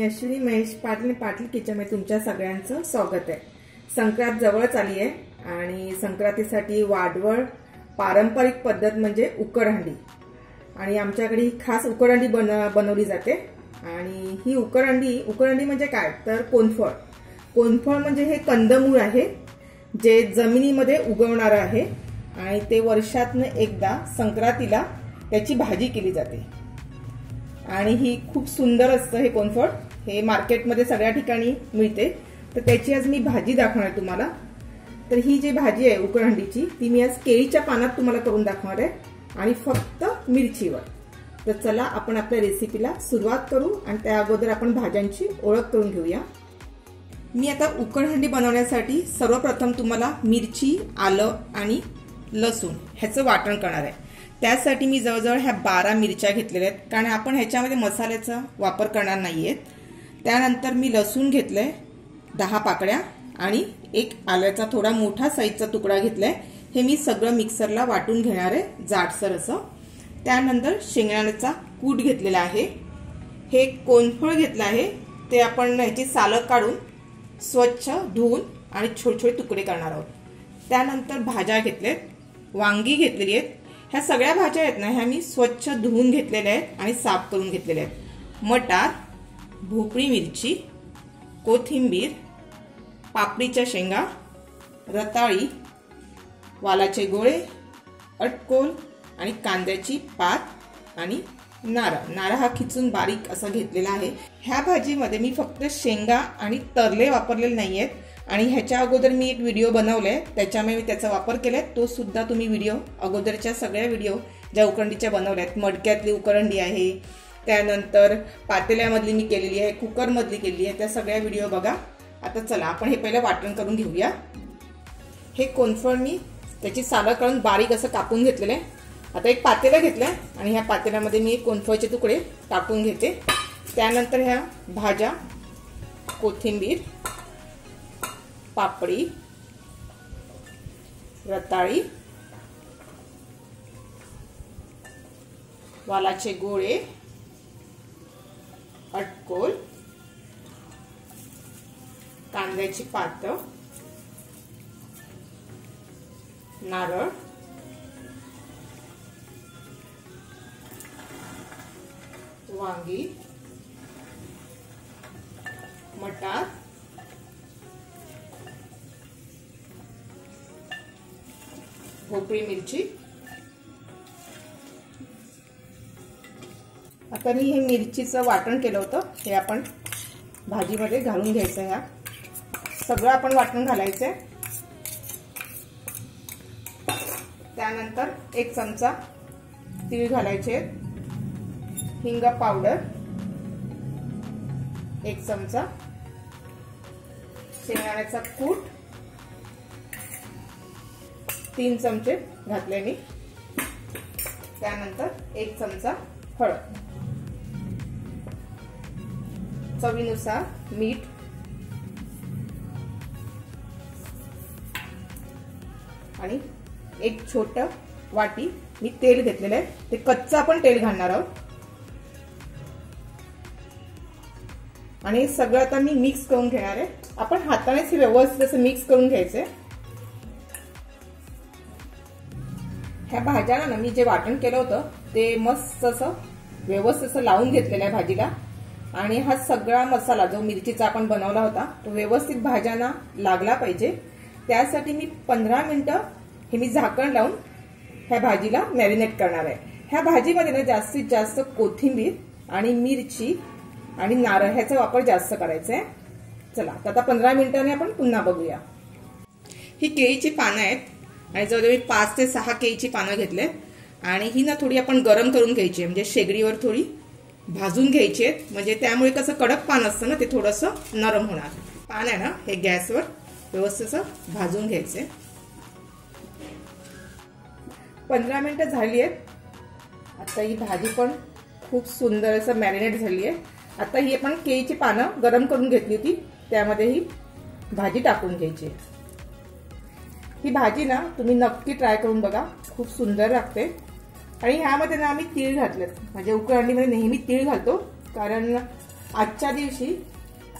अश्विनी महेश पाटील पाटील किचनमध्ये तुमच्या सगळ्यांचं स्वागत आहे। संक्रांत जवळच आली आहे आणि संक्रांतीसाठी वाडवळ पारंपरिक पद्धत म्हणजे उकडहंडी आणि आमच्याकडे ही खास उकडहंडी बनवली जाते। आणि ही उकडहंडी म्हणजे काय तर कोणफळ म्हणजे हे कंदमूळ आहे जे जमिनीमध्ये उगवणार आहे आणि ते वर्षातून एकदा संक्रांतीला त्याची भाजी केली जाते आणि ही खूप सुंदर असतं। हे कोणफळ हे मार्केटमध्ये सगळ्या ठिकाणी मिळते, तर त्याची आज मी भाजी दाखवणार आहे तुम्हाला। तर ही जी भाजी आहे उकडहंडीची ती मी आज केळीच्या पानात तुम्हाला करून दाखवणार आहे आणि फक्त मिरचीवर। तर चला आपण आपल्या रेसिपीला सुरुवात करू आणि त्या अगोदर आपण भाज्यांची ओळख करून घेऊया। मी आता उकडहंडी बनवण्यासाठी सर्वप्रथम तुम्हाला मिरची, आलं आणि लसूण ह्याचं वाटण करणार आहे। त्यासाठी मी जवळजवळ ह्या 12 मिरच्या घेतलेल्या आहेत, कारण आपण ह्याच्यामध्ये मसाल्याचा वापर करणार नाहीये। त्यानंतर मी लसूण घेतलंय 10 पाकळ्या आणि एक आल्याचा थोडा मोठा साईजचा तुकडा घेतलाय। हे मी सगळं मिक्सरला वाटून घेणार आहे जाडसर असं। त्यानंतर शेंगदाण्याचा कूट घेतलेला आहे। हे कोणफळ घेतलं आहे, ते आपण ह्याची सालं काढून स्वच्छ धुवून आणि छोटे छोटे तुकडे करणार आहोत। त्यानंतर भाज्या घेतलेत, वांगी घेतलेली आहेत। ह्या सगळ्या भाज्या आहेत ना, ह्या मी स्वच्छ धुवून घेतलेल्या आहेत आणि साफ करून घेतलेल्या आहेत। मटार, भोपळी मिरची, कोथिंबीर, पापडीच्या शेंगा, रताळी, वालाचे गोळे, अटकोल आणि कांद्याची पात आणि नारळ हा खिचून बारीक असा घेतलेला आहे। ह्या भाजीमध्ये मी फक्त शेंगा आणि तरले वापरलेले नाहीयेत आणि ह्याच्या अगोदर मी एक व्हिडिओ बनवलाय, त्याच्यामुळे मी त्याचा वापर केलाय। तो सुद्धा तुम्ही व्हिडिओ अगोदरच्या सगळ्या व्हिडिओ ज्या उकडहंडीच्या बनवल्यात, मडक्यातली उकडहंडी आहे, त्यानंतर पातेल्यामधली मी केलेली आहे, कुकरमधली केलेली आहे, त्या सगळ्या व्हिडिओ बघा। आता चला आपण हे पहिलं वाटण करून घेऊया। हे कोणफळ मी त्याची सालं काढून बारीक असं कापून घेतलेलं आहे। आता एक पातेलं घेतलंय आणि ह्या पातेल्यामध्ये मी कोणफळचे तुकडे टाकून घेते। त्यानंतर ह्या भाज्या, कोथिंबीर, पापडी, रताळी, वालाचे गोळे, अटकोल, कांद्याची पात, नारळ, वांगी, मटार, भोपळी मिरची। आता मी हे मिरचीचं वाटण केलं होतं, हे आपण भाजीमध्ये घालून घ्यायचं। ह्या सगळं आपण वाटण घालायचंय। त्यानंतर 1 चमचा तीळ घालायचे, हिंग पावडर 1 चमचा, शेंगदाण्याचा कूट 3 चमचे घातले मी। त्यानंतर 1 चमचा हळद, चवीनुसार मीठ आणि एक छोट वाटी मी तेल घेतलेलं आहे, ते कच्चं आपण तेल घालणार आहोत। आणि हे सगळं आता मी मिक्स करून घेणार आहे। आपण हातानेच व्यवस्थित असं मिक्स करून घ्यायचंय। ह्या भाज्यांना ना मी जे वाटण केलं होतं ते मस्त असं व्यवस्थित असं लावून घेतलेलं आहे भाजीला। आणि हा सगळा मसाला जो मिरचीचा आपण बनवला होता तो व्यवस्थित भाज्यांना लागला पाहिजे। त्यासाठी मी 15 मिनिटं हे मी झाकण लावून ह्या भाजीला मॅरिनेट करणार आहे। ह्या भाजीमध्ये ना जास्तीत जास्त कोथिंबीर आणि मिरची आणि नारळ ह्याचा वापर जास्त करायचा आहे। चला आता 15 मिनिटांनी आपण पुन्हा बघूया। ही केळीची पानं आहेत आणि जवळजवळ मी 5 ते 6 केळीची पानं घेतले आणि ही ना थोडी आपण गरम करून घ्यायची, म्हणजे शेगडीवर थोडी भाजून घ्यायची आहेत, म्हणजे त्यामुळे कसं कडक पान असतं ना ते थोडंसं नरम होणार। पान आहे ना हे गॅसवर व्यवस्थित असं भाजून घ्यायचे। 15 मिनिटं झाली आहेत। आता ही भाजी पण खूप सुंदर असं मॅरिनेट झाली आहे। आता ही आपण केळीची पानं गरम करून घेतली होती, त्यामध्ये ही भाजी टाकून घ्यायची। ही भाजी ना तुम्ही नक्की ट्राय करून बघा, खूप सुंदर लागते। आणि ह्यामध्ये ना आम्ही तीळ घातलेत, म्हणजे उकडहंडीमध्ये नेहमी तीळ घालतो, कारण आजच्या दिवशी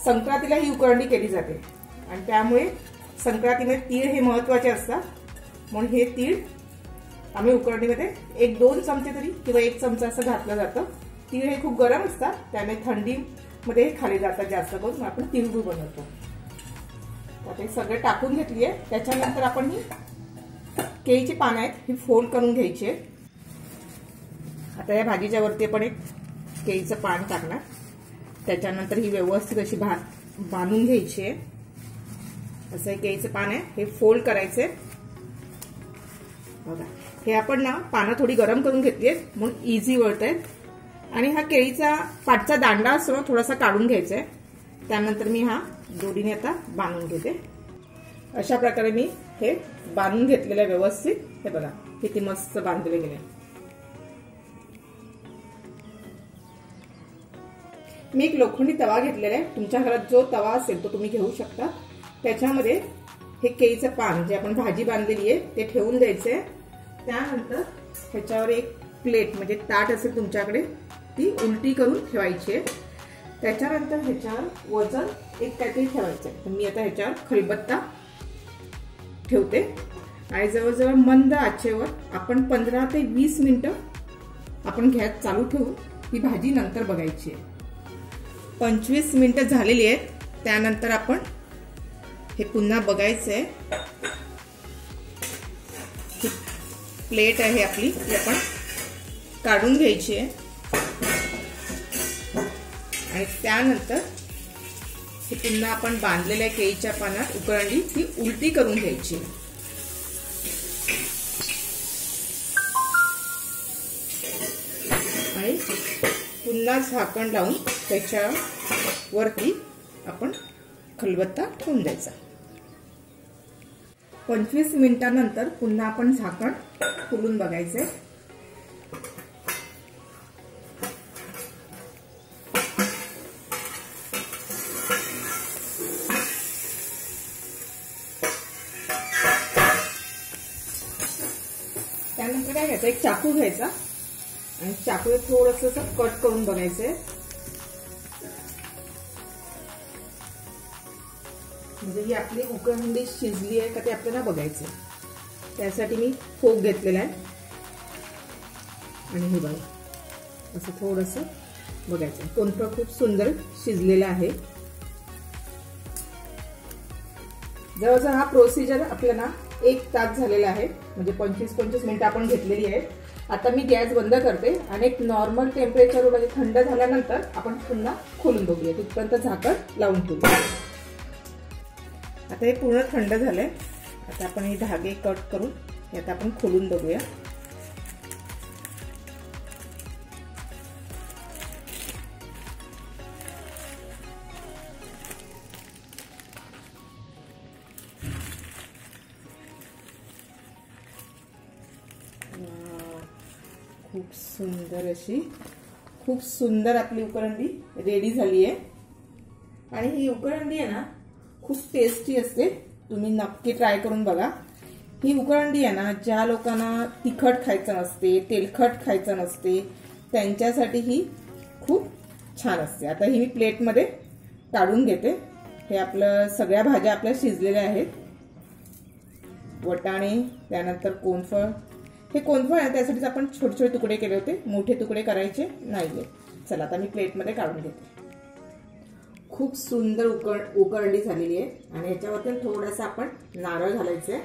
संक्रांतीला ही उकरंडी केली जाते आणि त्यामुळे संक्रांतीमध्ये तीळ हे महत्त्वाचे असतात, म्हणून हे तीळ आम्ही उकरंडीमध्ये 1-2 चमचे तरी किंवा 1 चमचा असं घातलं जातं. तीळ हे खूप गरम असतात, त्यामुळे थंडीमध्ये हे खाली जातात जास्त करून. आपण तिळगुळ बनवतो. आता हे सगळे टाकून घेतली आहे. त्याच्यानंतर आपण ही केळीची पानं आहेत ही फोल्ड करून घ्यायची आहे. आता या भाजीच्या वरती आपण एक केळीचं पान टाकणार. त्याच्यानंतर ही व्यवस्थित अशी बांधून घ्यायची आहे. असं हे केळीचं पान आहे, हे फोल्ड करायचंय. बघा, हे आपण ना पानं थोडी गरम करून घेतली आहेत म्हणून इझी वळत आहेत. आणि हा केळीचा पाठचा दांडा असतो थोडासा काढून घ्यायचा आहे. त्यानंतर मी हा दोरीने आता बांधून घेते. अशा प्रकारे मी हे बांधून घेतलेलं आहे व्यवस्थित. हे बघा किती मस्त बांधले गेले. मी एक लोखंडी तवा घेतलेला आहे. तुमच्या घरात जो तवा असेल तो तुम्ही घेऊ शकता. त्याच्यामध्ये हे केळीचं पान जे आपण भाजी बांधलेली आहे ते ठेवून द्यायचंय. त्यानंतर ह्याच्यावर एक प्लेट म्हणजे ताट असेल तुमच्याकडे, ती उलटी करून ठेवायची आहे. त्याच्यानंतर ह्याच्यावर वजन एक काहीतरी ठेवायचं आहे. तर मी आता ह्याच्यावर खलबत्ता ठेवते आणि जवळजवळ मंद आचेवर आपण 15 ते 20 मिनिटं आपण गॅस चालू ठेवून ही भाजी नंतर बघायची आहे. 25 मिनिटं झालेली आहेत. त्यानंतर आपण हे पुन्हा बघायचंय. ही प्लेट आहे आपली, ती आपण काढून घ्यायची आहे आणि त्यानंतर हे पुन्हा आपण बांधलेल्या केळीच्या पानात उकरंडी ती उलटी करून घ्यायची. आणि पुन्हा झाकण लावून त्याच्यावरती आपण खलबत्ता ठेवून द्यायचा. 25 मिनिटांनंतर पुन्हा आपण झाकण खोलून बघायचंय. त्यानंतर काय घ्यायचं, एक चाकू घ्यायचा आणि चाकूला थोडंसं कट करून बघायचंय. म्हणजे ही आपली उकरंडी शिजली आहे का ते आपल्याला बघायचं. त्यासाठी मी फोक घेतलेला आहे आणि हे बघा असं थोडंसं बघायचं. कोणतं खूप सुंदर शिजलेलं आहे. जवळजवळ हा प्रोसिजर आपल्याला 1 तास झालेला आहे. म्हणजे 25 मिनिटं आपण घेतलेली आहे. आता मी गॅस बंद करते आणि एक नॉर्मल टेम्परेचर म्हणजे थंड झाल्यानंतर आपण पुन्हा खोलून बघूया. तिथपर्यंत झाकण लावून ठेवूया. आता हे पूर्ण थंड झालंय. आता आपण हे धागे कट करून यात आपण खोलून बघूया. खूप सुंदर अशी खूप सुंदर आपली उकरंडी रेडी झाली आहे. आणि ही उकरंडी आहे ना खूप टेस्टी असते. तुम्ही नक्की ट्राय करून बघा. ही उकरंडी आहे ना ज्या लोकांना तिखट खायचं नसते, तेलखट खायचं नसते, त्यांच्यासाठी ही खूप छान असते. आता ही मी प्लेटमध्ये काढून घेते. हे आपलं सगळ्या भाज्या आपल्या शिजलेल्या आहेत. वटाणे, त्यानंतर कोनफळ. हे कोनफळ आहे त्यासाठीच आपण छोटे छोटे तुकडे केले होते, मोठे तुकडे करायचे नाहीये. चला आता मी प्लेटमध्ये काढून घेते. खूप सुंदर उकरंडी झालेली आहे आणि ह्याच्यावरती थोडासा आपण नारळ घालायचे.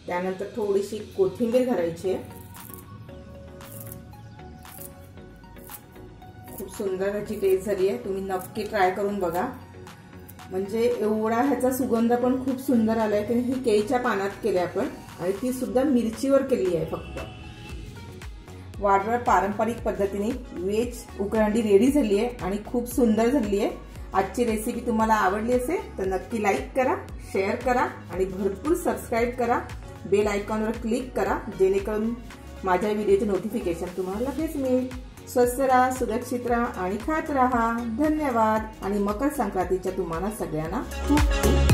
त्यानंतर थोडीशी कोथिंबीर घालायची आहे. खूप सुंदर ह्याची टेस्ट झाली आहे. तुम्ही नक्की ट्राय करून बघा. म्हणजे एवढा ह्याचा सुगंध पण खूप सुंदर आलाय की ही केळीच्या पानात केली आपण आणि ती सुद्धा मिरचीवर केली आहे फक्त. वाडवळ पारंपरिक पद्धतीने व्हेज उकरंडी रेडी झाली आहे आणि खूप सुंदर झाली आहे. आजची रेसिपी तुम्हाला आवडली असेल तर नक्की लाईक करा, शेअर करा आणि भरपूर सबस्क्राईब करा. बेल आयकॉनवर क्लिक करा जेणेकरून माझ्या व्हिडिओचे नोटिफिकेशन तुम्हाला लगेच मिळेल. स्वस्थ राहा, सुरक्षित राहा आणि खात राहा. धन्यवाद आणि मकर संक्रांतीच्या तुम्हाला सगळ्यांना खूप